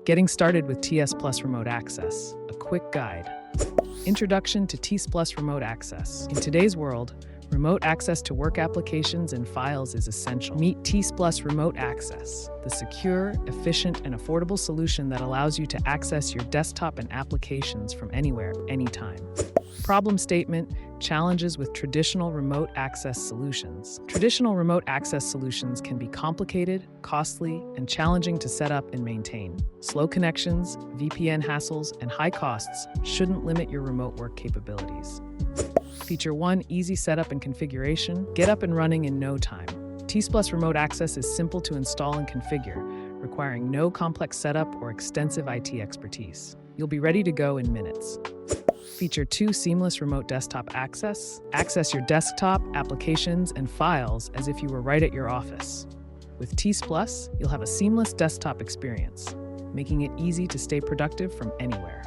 Getting started with TSplus Remote Access, a quick guide. Introduction to TSplus Remote Access. In today's world, remote access to work applications and files is essential. Meet TSplus Remote Access, the secure, efficient, and affordable solution that allows you to access your desktop and applications from anywhere, anytime. Problem statement: challenges with traditional remote access solutions. Traditional remote access solutions can be complicated, costly, and challenging to set up and maintain. Slow connections, VPN hassles, and high costs shouldn't limit your remote work capabilities. Feature 1: easy setup and configuration. Get up and running in no time. TSplus Remote Access is simple to install and configure, requiring no complex setup or extensive IT expertise. You'll be ready to go in minutes. Feature 2: seamless remote desktop access. Access your desktop, applications, and files as if you were right at your office. With TSplus, you'll have a seamless desktop experience, making it easy to stay productive from anywhere.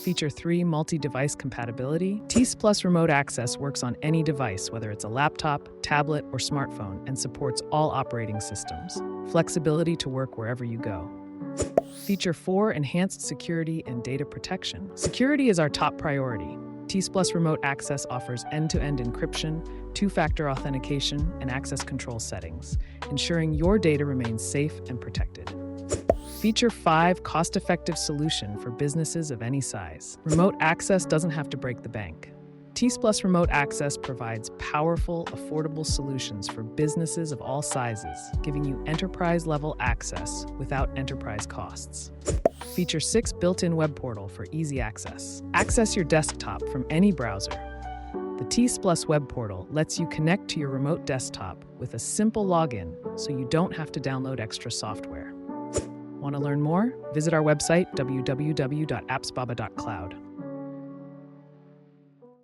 Feature 3: multi-device compatibility. TSplus Remote Access works on any device, whether it's a laptop, tablet, or smartphone, and supports all operating systems. Flexibility to work wherever you go. Feature 4: enhanced security and data protection. Security is our top priority. TSplus Remote Access offers end-to-end encryption, two-factor authentication, and access control settings, ensuring your data remains safe and protected. Feature 5: cost-effective solution for businesses of any size. Remote access doesn't have to break the bank. TSplus Remote Access provides powerful, affordable solutions for businesses of all sizes, giving you enterprise-level access without enterprise costs. Feature 6: built-in web portal for easy access. Access your desktop from any browser. The TSplus web portal lets you connect to your remote desktop with a simple login, so you don't have to download extra software. Want to learn more? Visit our website, www.appsbaba.cloud.